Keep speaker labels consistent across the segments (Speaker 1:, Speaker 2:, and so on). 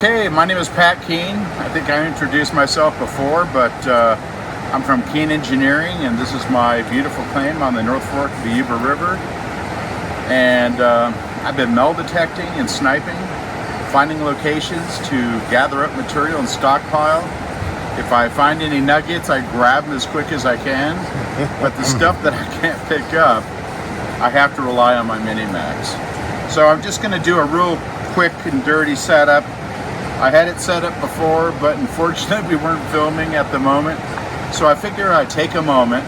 Speaker 1: Hey, my name is Pat Keene. I think I introduced myself before, but I'm from Keene Engineering, and this is my beautiful claim on the North Fork of the Yuba River. And I've been metal detecting and sniping, finding locations to gather up material and stockpile. If I find any nuggets, I grab them as quick as I can. But the stuff that I can't pick up, I have to rely on my Minimax. So I'm just going to do a real quick and dirty setup. I had it set up before, but unfortunately we weren't filming at the moment. So I figured I'd take a moment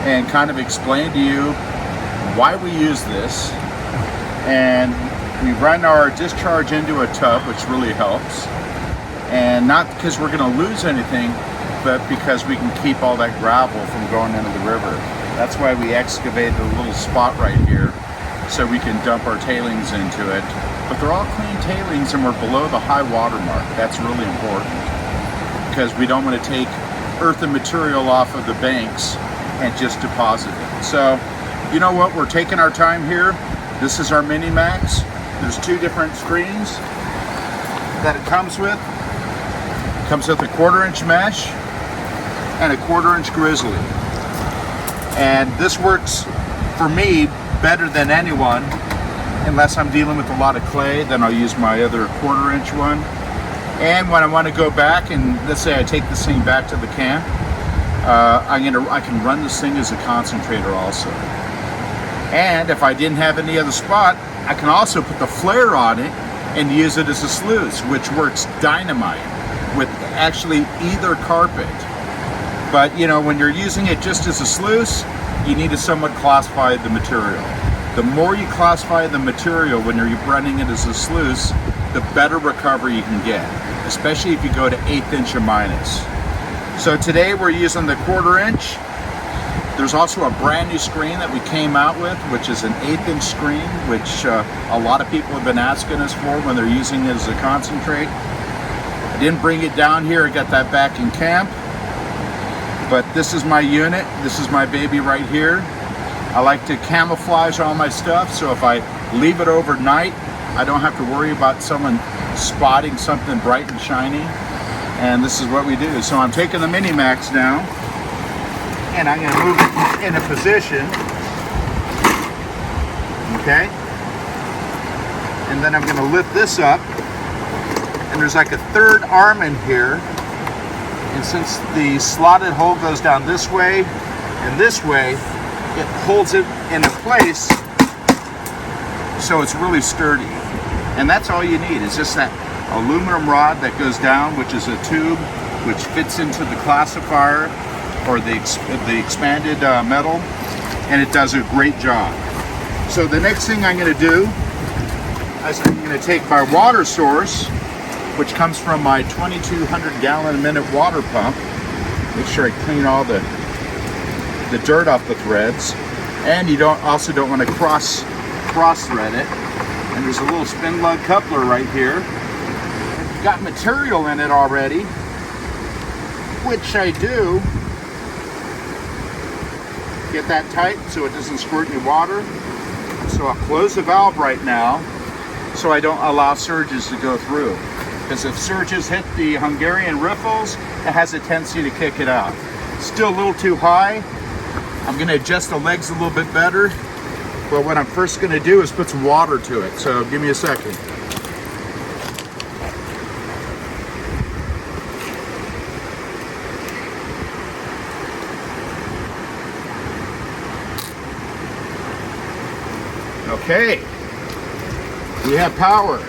Speaker 1: and kind of explain to you why we use this. And we run our discharge into a tub, which really helps. And not because we're going to lose anything, but because we can keep all that gravel from going into the river. That's why we excavated a little spot right here, so we can dump our tailings into it. But they're all clean tailings and we're below the high water mark. That's really important because we don't want to take earth and material off of the banks and just deposit it. So, you know what? We're taking our time here. This is our Minimax. There's two different screens that it comes with. It comes with a 1/4-inch mesh and a 1/4-inch grizzly. And this works for me better than anyone. Unless I'm dealing with a lot of clay, then I'll use my other 1/4-inch one. And when I want to go back and let's say I take this thing back to the camp, I can run this thing as a concentrator also. And if I didn't have any other spot, I can also put the flare on it and use it as a sluice, which works dynamite with actually either carpet. But you know, when you're using it just as a sluice, you need to somewhat classify the material. The more you classify the material when you're running it as a sluice, the better recovery you can get, especially if you go to 1/8 inch or minus. So today we're using the 1/4-inch. There's also a brand new screen that we came out with, which is an 1/8 inch screen, which a lot of people have been asking us for when they're using it as a concentrate. I didn't bring it down here, I got that back in camp. But this is my unit, this is my baby right here. I like to camouflage all my stuff, so if I leave it overnight, I don't have to worry about someone spotting something bright and shiny. And this is what we do. So I'm taking the Minimax now, and I'm going to move it in a position. Okay? And then I'm going to lift this up, and there's like a third arm in here. And since the slotted hole goes down this way and this way, it holds it in a place so it's really sturdy. And that's all you need. It's just that aluminum rod that goes down, which is a tube which fits into the classifier or the expanded metal, and it does a great job. So the next thing I'm going to do is I'm going to take my water source, which comes from my 2,200 gallon a minute water pump. Make sure I clean all the dirt off the threads, and you also don't want to cross thread it. And there's a little spin lug coupler right here. It's got material in it already, which I do. Get that tight so it doesn't squirt any water. So I'll close the valve right now so I don't allow surges to go through. Because if surges hit the Hungarian riffles, it has a tendency to kick it out. Still a little too high. I'm going to adjust the legs a little bit better, but what I'm first going to do is put some water to it, so give me a second. Okay, we have power,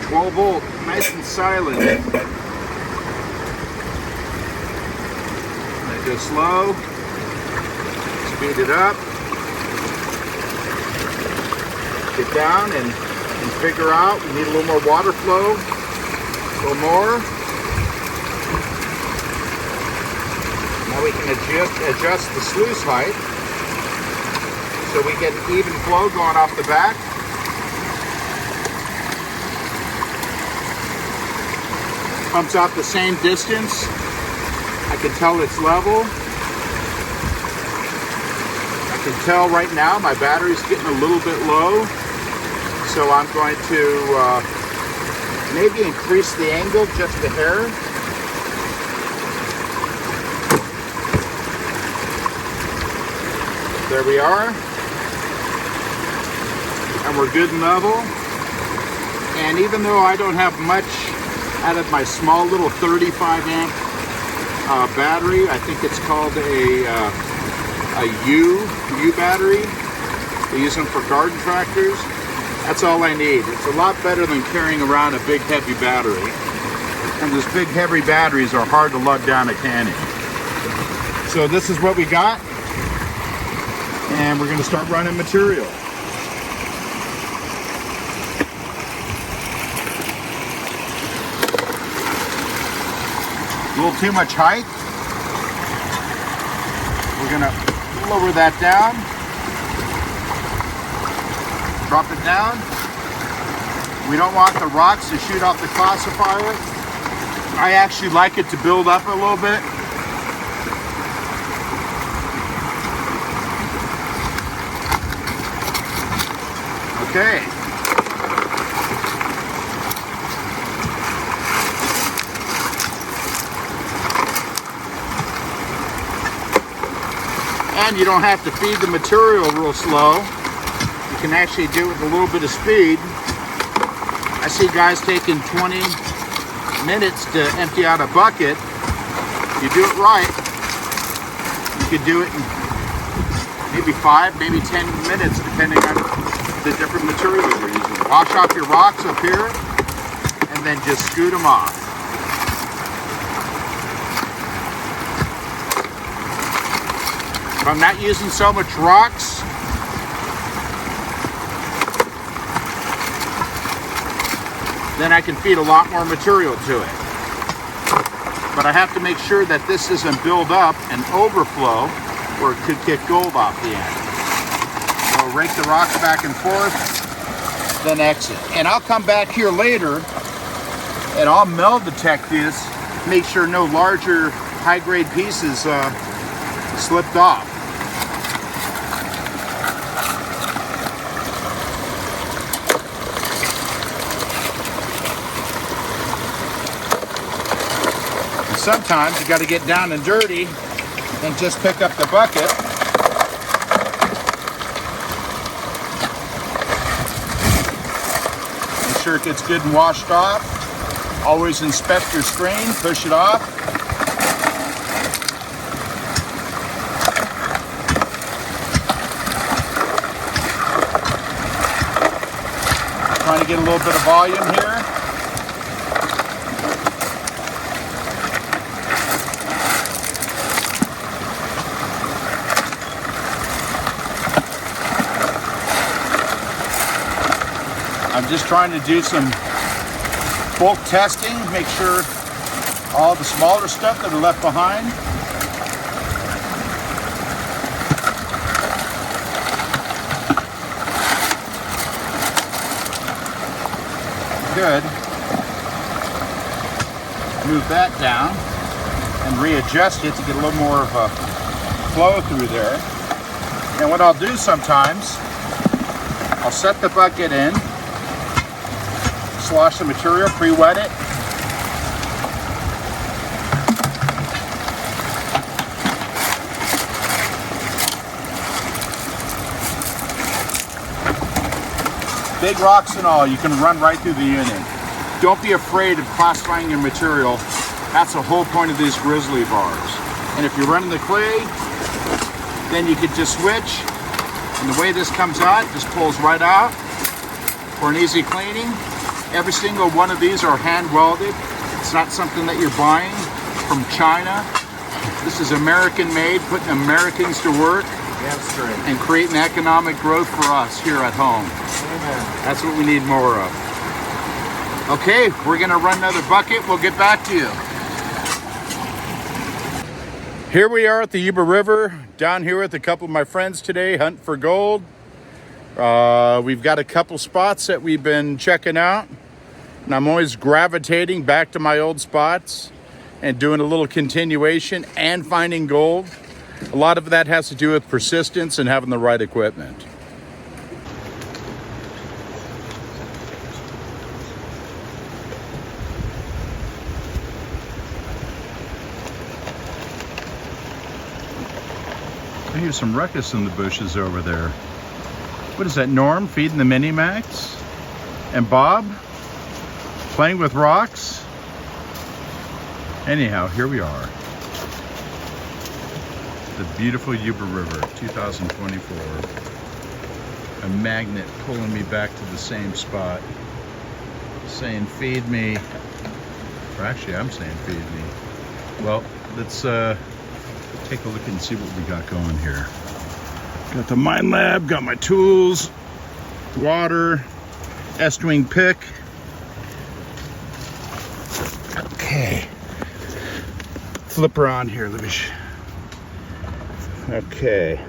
Speaker 1: 12 volt, nice and silent. Let it go slow. Speed it up, get down and figure out, we need a little more water flow, a little more. Now we can adjust the sluice height so we get an even flow going off the back. Pumps out the same distance. I can tell it's level. I can tell right now my battery's getting a little bit low, so I'm going to Maybe increase the angle just a hair. There we are. And we're good and level. And even though I don't have much out of my small little 35 amp battery, I think it's called a U battery. They use them for garden tractors. That's all I need. It's a lot better than carrying around a big heavy battery. And those big heavy batteries are hard to lug down a canyon. So this is what we got. And we're going to start running material. A little too much height. We're going to lower that down. Drop it down. We don't want the rocks to shoot off the classifier. I actually like it to build up a little bit. Okay. And you don't have to feed the material real slow. You can actually do it with a little bit of speed. I see guys taking 20 minutes to empty out a bucket. You do it right, you could do it in maybe 5, maybe 10 minutes, depending on the different materials you're using. Wash off your rocks up here, and then just scoot them off. If I'm not using so much rocks, then I can feed a lot more material to it. But I have to make sure that this doesn't build up and overflow, or it could kick gold off the end. So rake the rocks back and forth, then exit. And I'll come back here later and I'll metal detect this, make sure no larger high-grade pieces slipped off. Sometimes you got to get down and dirty and just pick up the bucket. Make sure it gets good and washed off. Always inspect your screen, push it off. Trying to get a little bit of volume here. I'm just trying to do some bulk testing, make sure all the smaller stuff that are left behind. Good. Move that down and readjust it to get a little more of a flow through there. And what I'll do sometimes, I'll set the bucket in, slosh the material, pre-wet it. Big rocks and all, you can run right through the unit. Don't be afraid of classifying your material. That's the whole point of these grizzly bars. And if you're running the clay, then you could just switch. And the way this comes out, just pulls right out for an easy cleaning. Every single one of these are hand welded. It's not something that you're buying from China. This is American made, putting Americans to work and creating economic growth for us here at home. Amen. That's what we need more of. Okay, we're gonna run another bucket. We'll get back to you. Here we are at the Yuba River, down here with a couple of my friends today, hunting for gold. We've got a couple spots that we've been checking out, and I'm always gravitating back to my old spots and doing a little continuation and finding gold. A lot of that has to do with persistence and having the right equipment. I hear some ruckus in the bushes over there. What is that, Norm feeding the Minimax? And Bob playing with rocks? Anyhow, here we are. The beautiful Yuba River, 2024. A magnet pulling me back to the same spot, saying feed me. Or actually, I'm saying feed me. Well, let's take a look and see what we got going here. Got the mine lab, got my tools, water, S-wing pick. Okay. Flip her on here, let me okay.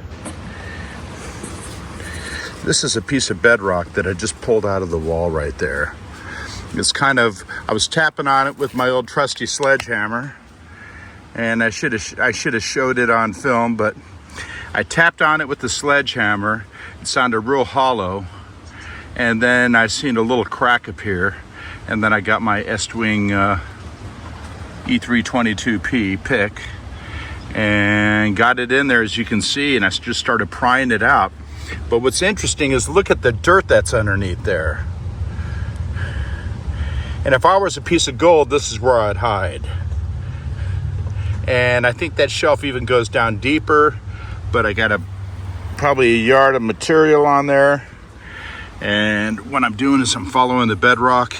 Speaker 1: This is a piece of bedrock that I just pulled out of the wall right there. It's kind of, I was tapping on it with my old trusty sledgehammer, and I should have showed it on film, but I tapped on it with the sledgehammer. It sounded real hollow, and then I seen a little crack appear, and then I got my S-wing E322P pick and got it in there, as you can see, and I just started prying it out. But what's interesting is look at the dirt that's underneath there. And if I was a piece of gold, this is where I'd hide. And I think that shelf even goes down deeper, but I got probably a yard of material on there. And what I'm doing is I'm following the bedrock.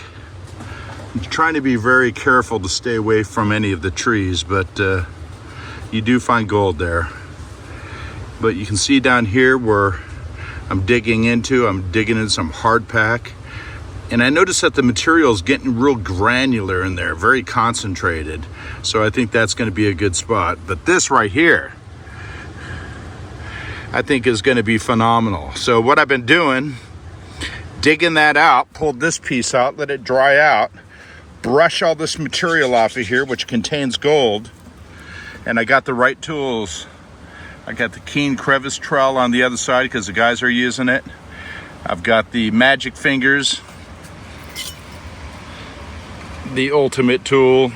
Speaker 1: I'm trying to be very careful to stay away from any of the trees, but you do find gold there. But you can see down here where I'm digging in some hard pack. And I noticed that the material is getting real granular in there, very concentrated. So I think that's going to be a good spot. But this right here, I think is going to be phenomenal. So what I've been doing, digging that out, pulled this piece out, let it dry out, brush all this material off of here, which contains gold. And I got the right tools. I got the Keene crevice trowel on the other side because the guys are using it. I've got the magic fingers, the ultimate tool,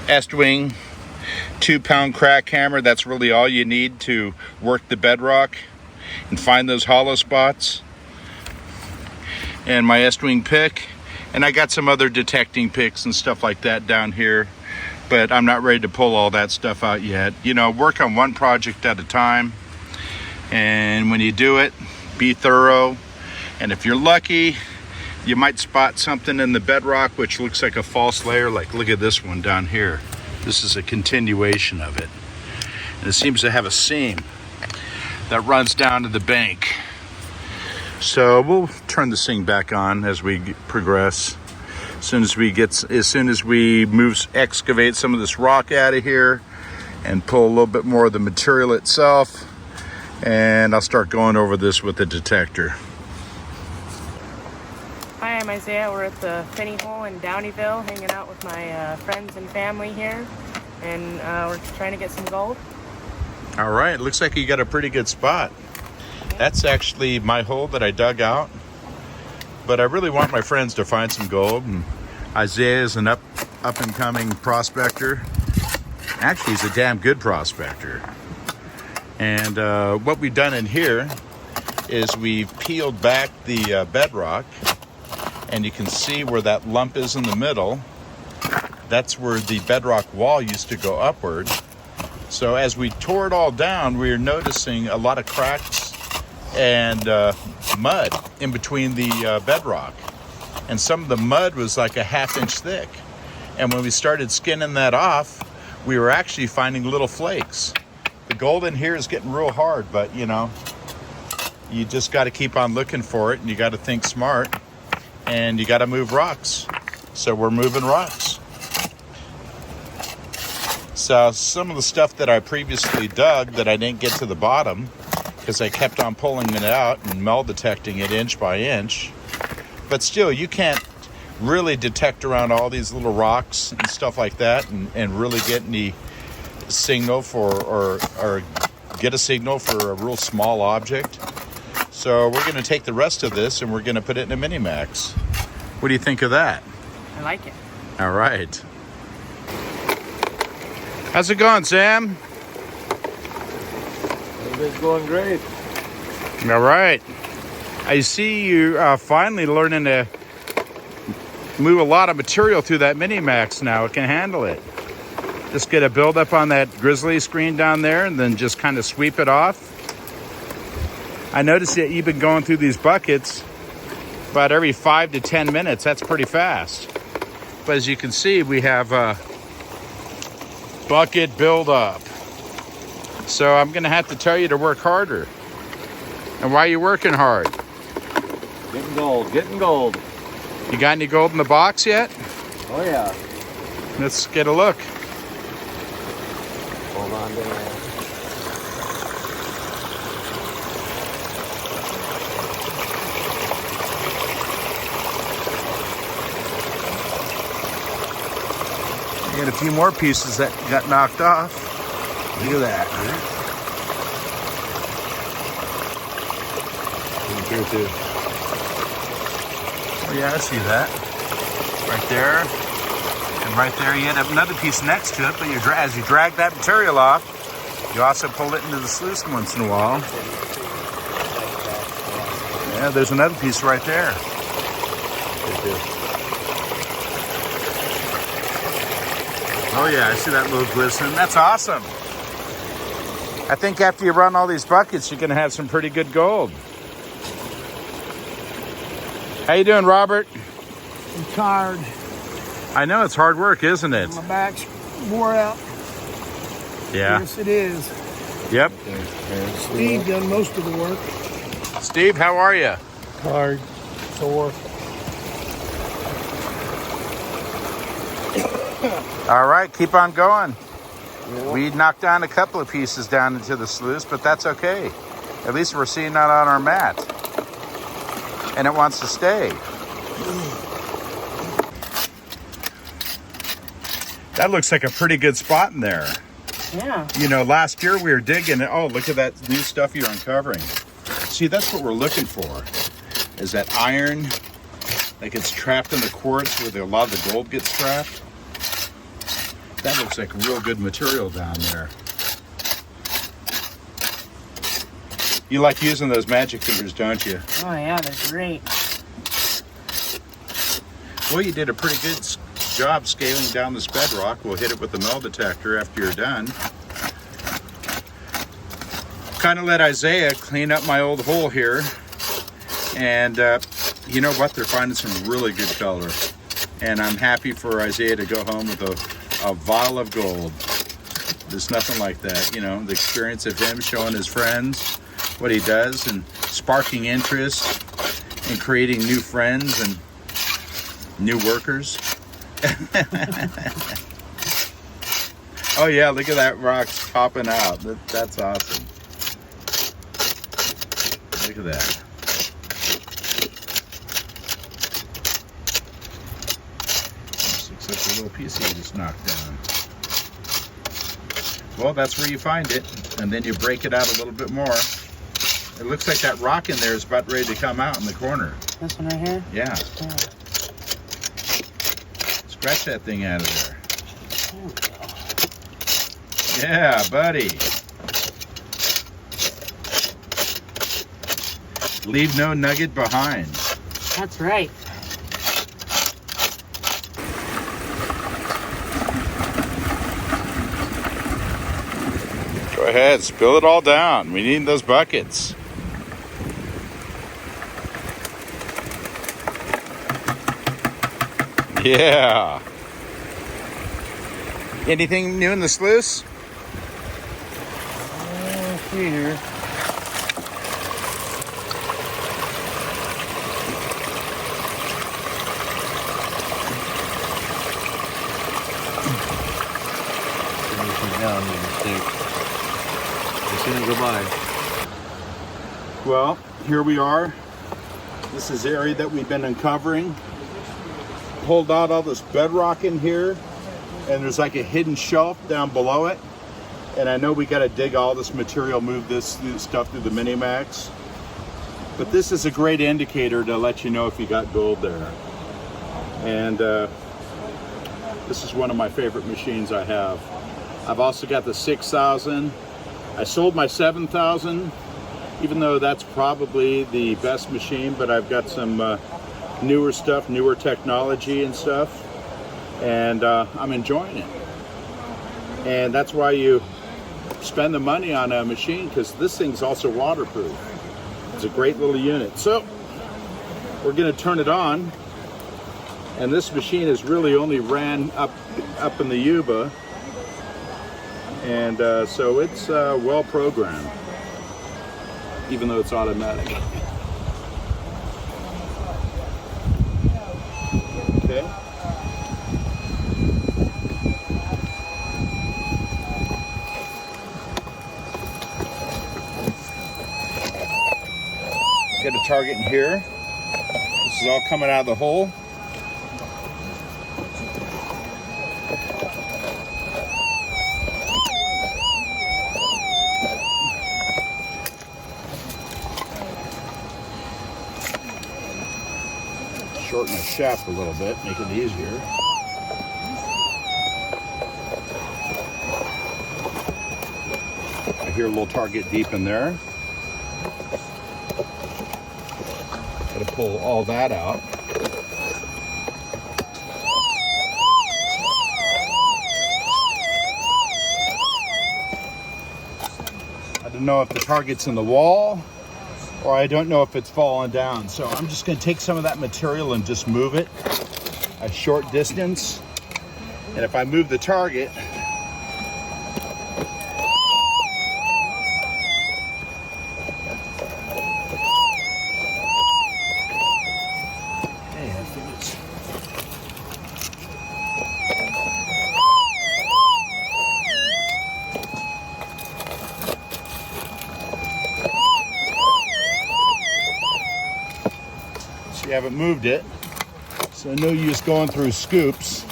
Speaker 1: S-wing, 2-pound crack hammer. That's really all you need to work the bedrock and find those hollow spots. And my S-wing pick. And I got some other detecting picks and stuff like that down here, but I'm not ready to pull all that stuff out yet. You know, work on one project at a time. And when you do it, be thorough. And if you're lucky, you might spot something in the bedrock which looks like a false layer. Like, look at this one down here. This is a continuation of it. And it seems to have a seam that runs down to the bank. So we'll turn this thing back on as we progress. As soon as we excavate some of this rock out of here and pull a little bit more of the material itself, and I'll start going over this with the detector.
Speaker 2: Hi, I'm Isaiah. We're at the Penny Hole in Downeyville, hanging out with my friends and family here, and we're trying to get some gold.
Speaker 1: All right, looks like you got a pretty good spot. That's actually my hole that I dug out, but I really want my friends to find some gold. And Isaiah is an up and coming prospector. Actually, he's a damn good prospector. And what we've done in here is we've peeled back the bedrock, and you can see where that lump is in the middle. That's where the bedrock wall used to go upward. So as we tore it all down, we were noticing a lot of cracks and mud in between the bedrock. And some of the mud was like a 1/2 inch thick. And when we started skinning that off, we were actually finding little flakes. The gold in here is getting real hard, but you know, you just got to keep on looking for it, and you got to think smart, and you got to move rocks. So we're moving rocks. So some of the stuff that I previously dug that I didn't get to the bottom because I kept on pulling it out and metal detecting it inch by inch. But still, you can't really detect around all these little rocks and stuff like that and really get any signal for or get a signal for a real small object. So we're going to take the rest of this and we're going to put it in a Minimax. What do you think of that?
Speaker 2: I like it.
Speaker 1: All right. How's it going, Sam?
Speaker 3: It's going great.
Speaker 1: All right. I see you finally learning to move a lot of material through that Minimax now. It can handle it. Just get a buildup on that grizzly screen down there and then just kind of sweep it off. I noticed that you've been going through these buckets about every 5 to 10 minutes. That's pretty fast. But as you can see, we have a bucket buildup. So I'm gonna have to tell you to work harder. And why are you working hard?
Speaker 3: Getting gold, getting gold.
Speaker 1: You got any gold in the box yet?
Speaker 3: Oh yeah.
Speaker 1: Let's get a look.
Speaker 3: Hold on there.
Speaker 1: You got a few more pieces that got knocked off. Look at that.
Speaker 3: Here too.
Speaker 1: Oh yeah, I see that. Right there. And right there you had another piece next to it, but as you drag that material off, you also pull it into the sluice once in a while. Yeah, there's another piece right there. Oh yeah, I see that little glisten. That's awesome. I think after you run all these buckets, you're gonna have some pretty good gold. How you doing, Robert?
Speaker 4: I'm tired.
Speaker 1: I know it's hard work, isn't it?
Speaker 4: My back's wore out.
Speaker 1: Yeah.
Speaker 4: Yes, it is.
Speaker 1: Yep.
Speaker 4: Steve done most of the work.
Speaker 1: Steve, how are you?
Speaker 4: Tired, sore.
Speaker 1: All right, keep on going. We knocked down a couple of pieces down into the sluice, but that's okay. At least we're seeing that on our mat. And it wants to stay. That looks like a pretty good spot in there.
Speaker 2: Yeah.
Speaker 1: You know, last year we were digging it. Oh, look at that new stuff you're uncovering. See, that's what we're looking for, is that iron that gets trapped in the quartz where a lot of the gold gets trapped. That looks like real good material down there. You like using those magic fingers, don't you?
Speaker 2: Oh yeah, they're great.
Speaker 1: Well, you did a pretty good job scaling down this bedrock. We'll hit it with the metal detector after you're done. Kind of let Isaiah clean up my old hole here. And you know what? They're finding some really good color. And I'm happy for Isaiah to go home with a vial of gold. There's nothing like that. You know, the experience of him showing his friends what he does and sparking interest in creating new friends and new workers. Oh yeah, look at that rock's popping out. That's awesome. Look at that. This looks like a little piece you just knocked down. Well, that's where you find it, and then you break it out a little bit more. It looks like that rock in there is about ready to come out in the corner.
Speaker 2: This one right here?
Speaker 1: Yeah.
Speaker 2: Yeah.
Speaker 1: Scratch that thing out of there. Yeah, buddy. Leave no nugget behind.
Speaker 2: That's right.
Speaker 1: Go ahead, spill it all down. We need those buckets. Yeah. Anything new in the sluice?
Speaker 4: Here.
Speaker 3: Down, mistake. Just gonna go by.
Speaker 1: Well, here we are. This is the area that we've been uncovering. Pulled out all this bedrock in here, and there's like a hidden shelf down below it. And I know we got to dig all this material, move this stuff through the Minimax. But this is a great indicator to let you know if you got gold there. And this is one of my favorite machines I have. I've also got the 6000 I sold my 7,000, even though that's probably the best machine, but I've got some newer stuff, newer technology and stuff, and I'm enjoying it. And that's why you spend the money on a machine, because this thing's also waterproof. It's a great little unit. So we're going to turn it on, and this machine has really only ran up in the Yuba, and so it's well programmed, even though it's automatic. Okay. Get a target in here. This is all coming out of the hole. Shorten the shaft a little bit, make it easier. I hear a little target deep in there. Gotta pull all that out. I don't know if the target's in the wall, or I don't know if it's falling down. So I'm just gonna take some of that material and just move it a short distance. And if I move the target, hey, I think it's, you haven't moved it, so no use going through scoops.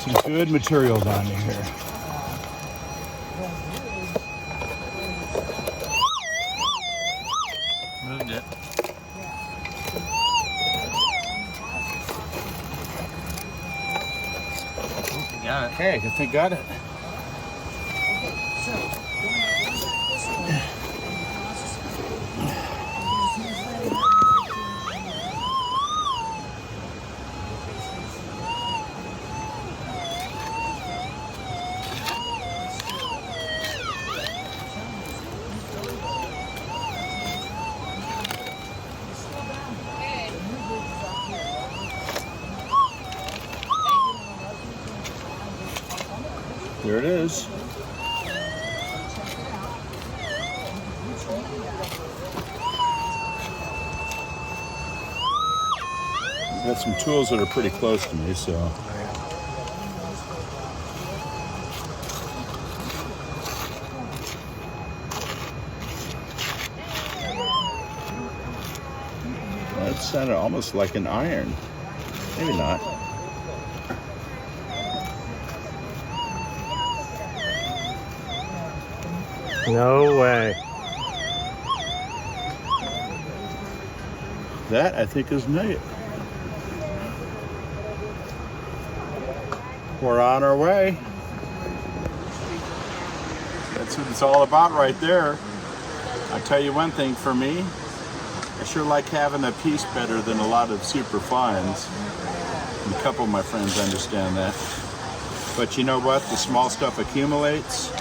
Speaker 1: Some good material down in here.
Speaker 3: Moved it. You got it.
Speaker 1: Okay, I think got it. There it is. I've got some tools that are pretty close to me, so. That sounded almost like an iron. Maybe not.
Speaker 4: No way.
Speaker 1: That, I think, is nugget. We're on our way. That's what it's all about right there. I'll tell you one thing, for me, I sure like having a piece better than a lot of super fines. And a couple of my friends understand that. But you know what? The small stuff accumulates.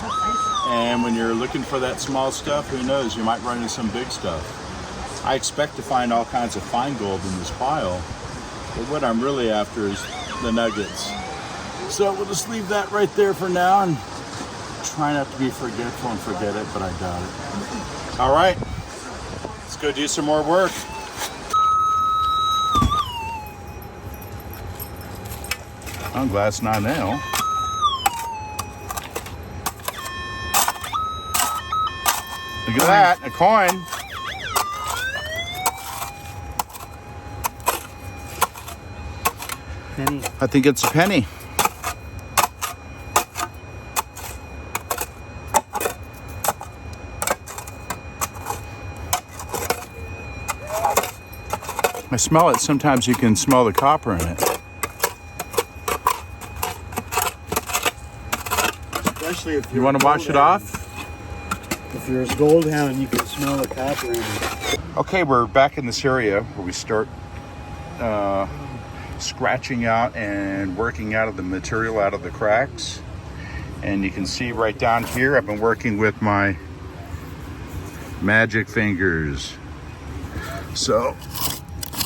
Speaker 1: And when you're looking for that small stuff, who knows, you might run into some big stuff. I expect to find all kinds of fine gold in this pile, but what I'm really after is the nuggets. So we'll just leave that right there for now and try not to be forgetful and forget it, but I doubt it. All right, let's go do some more work. I'm glad it's not now. Look at that, a coin.
Speaker 3: Penny.
Speaker 1: I think it's a penny. I smell it. Sometimes you can smell the copper in it.
Speaker 5: Especially if
Speaker 1: You want to wash it off?
Speaker 5: If you're a gold hound, you can smell the copper in it.
Speaker 1: Okay, we're back in this area where we start scratching out and working out of the material out of the cracks. And you can see right down here, I've been working with my magic fingers. So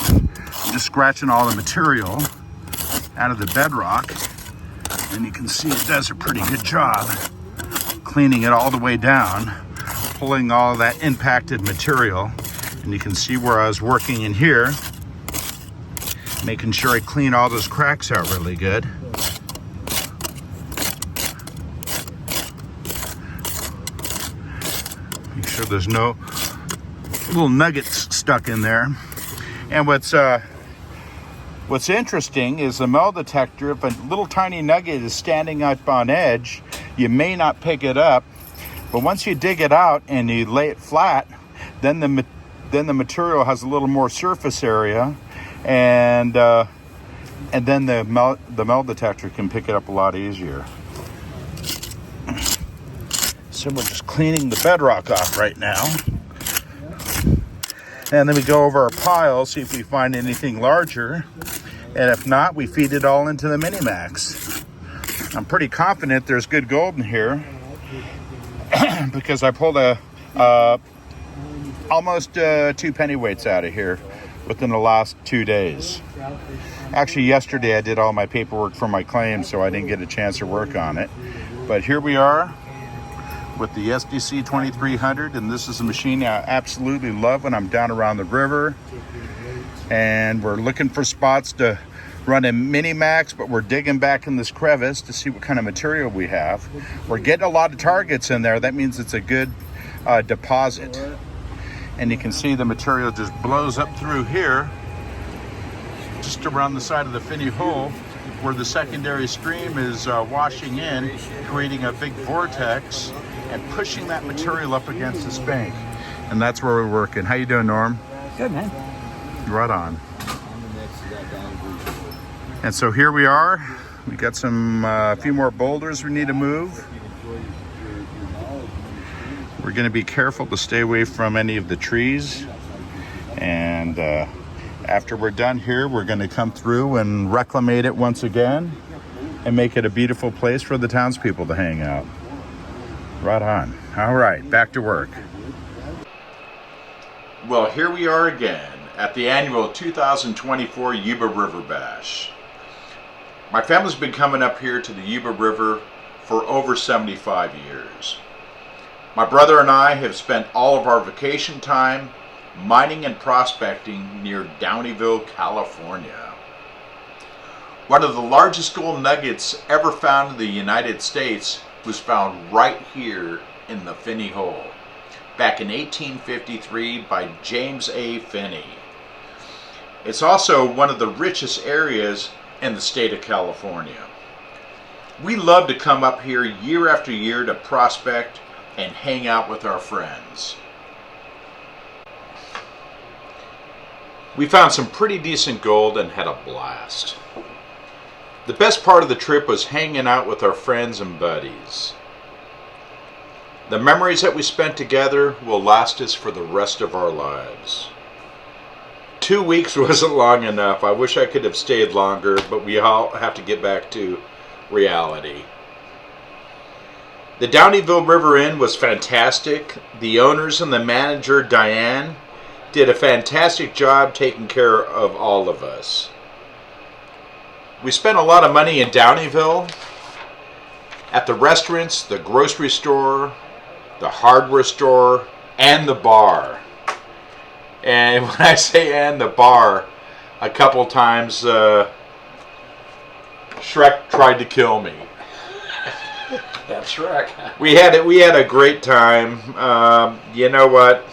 Speaker 1: I'm just scratching all the material out of the bedrock, and you can see it does a pretty good job cleaning it all the way down, pulling all that impacted material. And you can see where I was working in here, making sure I clean all those cracks out really good. Make sure there's no little nuggets stuck in there. And what's interesting is the metal detector, if a little tiny nugget is standing up on edge, you may not pick it up, but once you dig it out and you lay it flat, then the material has a little more surface area, and then the metal detector can pick it up a lot easier. So we're just cleaning the bedrock off right now. And then we go over our pile, see if we find anything larger. And if not, we feed it all into the Minimax. I'm pretty confident there's good gold in here because I pulled almost 2 pennyweights out of here within the last 2 days. Actually, yesterday I did all my paperwork for my claim, so I didn't get a chance to work on it. But here we are with the SDC 2300, and this is a machine I absolutely love when I'm down around the river. And we're looking for spots to run a Minimax, but we're digging back in this crevice to see what kind of material we have. We're getting a lot of targets in there. That means it's a good deposit. And you can see the material just blows up through here, just around the side of the Finney Hole, where the secondary stream is washing in, creating a big vortex and pushing that material up against this bank. And that's where we're working. How you doing, Norm?
Speaker 3: Good, man.
Speaker 1: Right on. And so here we are. We got some few more boulders we need to move. We're going to be careful to stay away from any of the trees. And after we're done here, we're going to come through and reclimate it once again and make it a beautiful place for the townspeople to hang out. Right on. All right, back to work. Well, here we are again at the annual 2024 Yuba River Bash. My family's been coming up here to the Yuba River for over 75 years. My brother and I have spent all of our vacation time mining and prospecting near Downeyville, California. One of the largest gold nuggets ever found in the United States was found right here in the Finney Hole, back in 1853 by James A. Finney. It's also one of the richest areas in the state of California. We love to come up here year after year to prospect and hang out with our friends. We found some pretty decent gold and had a blast. The best part of the trip was hanging out with our friends and buddies. The memories that we spent together will last us for the rest of our lives. 2 weeks wasn't long enough. I wish I could have stayed longer, but we all have to get back to reality. The Downeyville River Inn was fantastic. The owners and the manager, Diane, did a fantastic job taking care of all of us. We spent a lot of money in Downeyville at the restaurants, the grocery store, the hardware store, and the bar. And when I say "and the bar," a couple times Shrek tried to kill me.
Speaker 3: That's Shrek.
Speaker 1: We had a great time. You know what?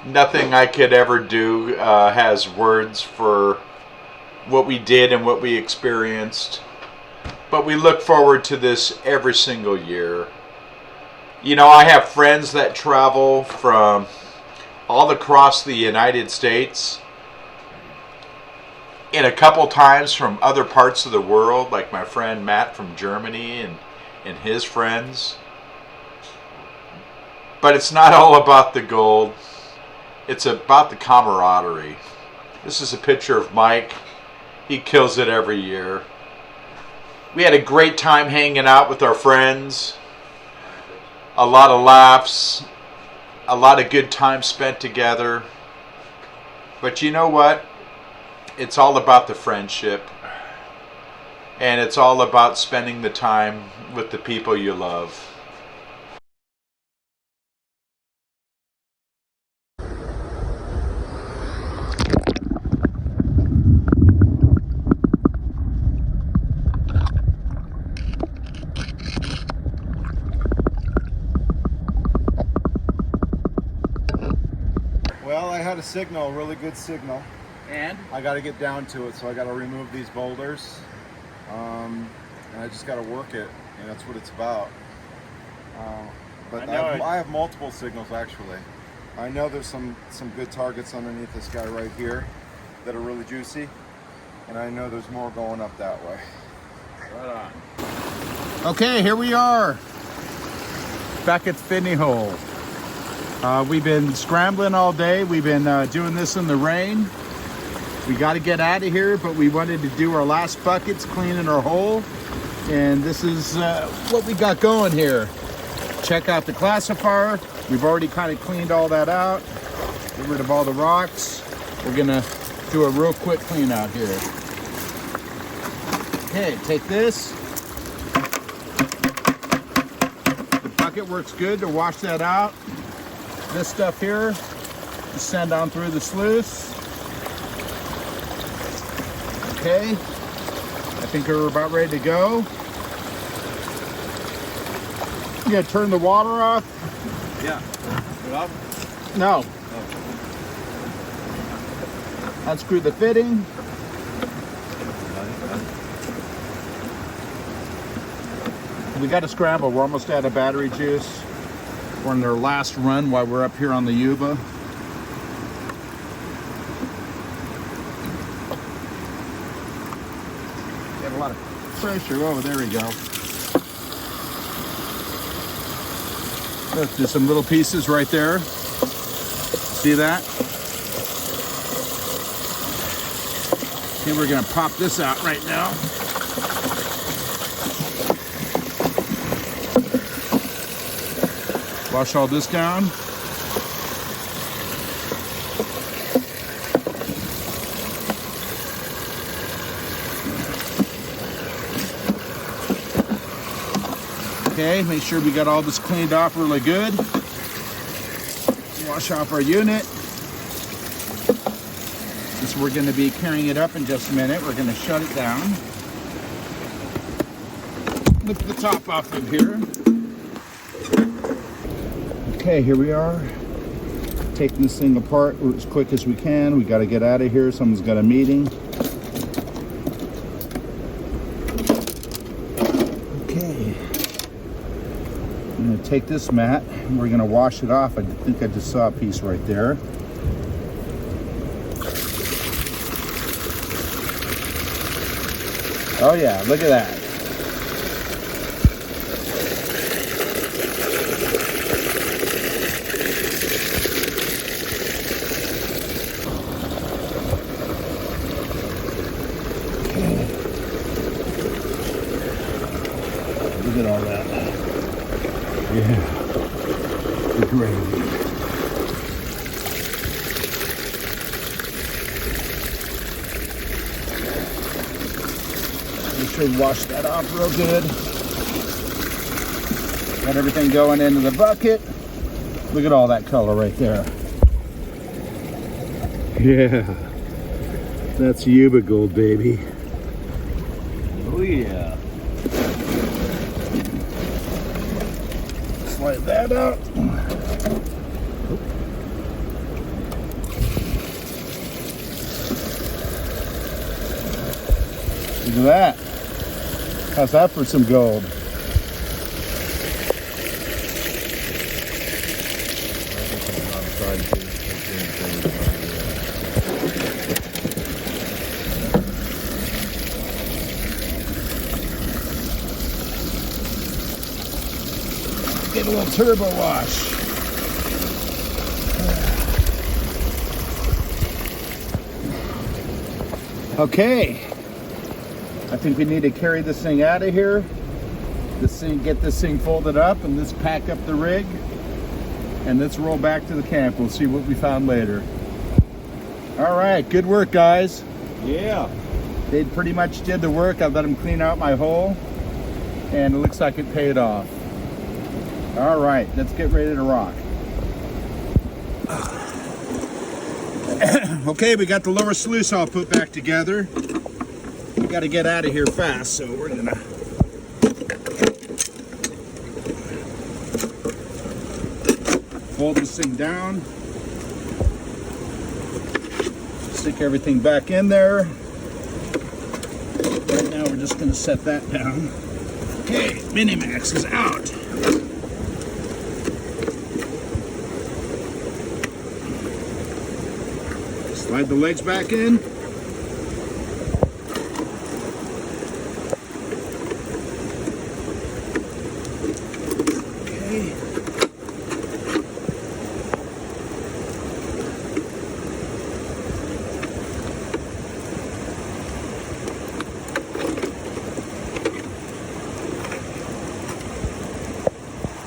Speaker 1: Nothing I could ever do has words for what we did and what we experienced. But we look forward to this every single year. You know, I have friends that travel from all across the United States in a couple times from other parts of the world, like my friend Matt from Germany and his friends. But it's not all about the gold. It's about the camaraderie. This is a picture of Mike. He kills it every year. We had a great time hanging out with our friends. A lot of laughs. A lot of good time spent together. But you know what? It's all about the friendship. And it's all about spending the time with the people you love.
Speaker 5: Well, I had a signal, a really good signal.
Speaker 1: And?
Speaker 5: I got to get down to it, so I got to remove these boulders. And I just got to work it, and that's what it's about. But I have multiple signals, actually. I know there's some good targets underneath this guy right here that are really juicy. And I know there's more going up that way.
Speaker 1: Right on. Okay, here we are. Back at Finney Hole. We've been scrambling all day. We've been doing this in the rain. We got to get out of here, but we wanted to do our last buckets, cleaning our hole. And this is what we got going here. Check out the classifier. We've already kind of cleaned all that out. Get rid of all the rocks. We're gonna do a real quick clean out here. Okay, take this. The bucket works good to wash that out. This stuff here, just send down through the sluice. Okay, I think we're about ready to go. You gotta turn the water off.
Speaker 5: Yeah. Put it off?
Speaker 1: No. Unscrew the fitting. We got to scramble. We're almost out of battery juice. We're on their last run while we're up here on the Yuba. Got a lot of pressure. Oh, there we go. Look, there's some little pieces right there. See that? Okay, we're gonna pop this out right now. Wash all this down. Okay, make sure we got all this cleaned off really good. Wash off our unit. So we're going to be carrying it up in just a minute. We're going to shut it down. Lift the top off of here. Okay, here we are. Taking this thing apart as quick as we can. We got to get out of here. Someone's got a meeting. Okay. I'm going to take this mat and we're going to wash it off. I think I just saw a piece right there. Oh yeah, look at that. Look at all that. Yeah, the gravy. Make sure you wash that off real good. Got everything going into the bucket. Look at all that color right there. Yeah, that's Yuba gold, baby.
Speaker 5: Oh yeah.
Speaker 1: Slide that out. Look at that. How's that for some gold? a little turbo wash. Okay, I think we need to carry this thing out of here. Get this thing folded up, and let's pack up the rig, and let's roll back to the camp. We'll see what we found later. All right, good work, guys.
Speaker 5: Yeah.
Speaker 1: They pretty much did the work. I let them clean out my hole, and it looks like it paid off. All right, let's get ready to rock. Okay, we got the lower sluice all put back together. We got to get out of here fast, so we're gonna fold this thing down, stick everything back in there. Right now we're just gonna set that down. Okay, Minimax is out. Slide the legs back in. Okay.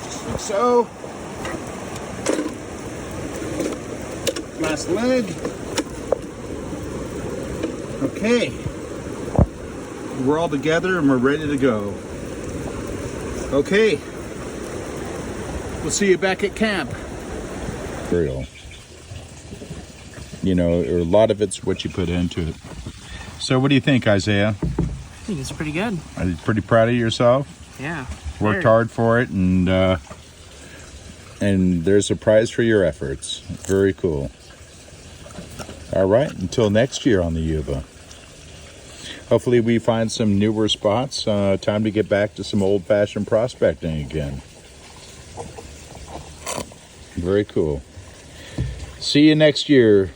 Speaker 1: Just like so. Last leg. Okay, we're all together and we're ready to go. Okay, we'll see you back at camp. Real. You know, a lot of it's what you put into it. So what do you think, Isaiah?
Speaker 2: I think it's pretty good.
Speaker 1: Are you pretty proud of yourself?
Speaker 2: Yeah.
Speaker 1: Worked hard for it, and there's a prize for your efforts. Very cool. All right, until next year on the Yuba. Hopefully we find some newer spots. Time to get back to some old-fashioned prospecting again. Very cool. See you next year.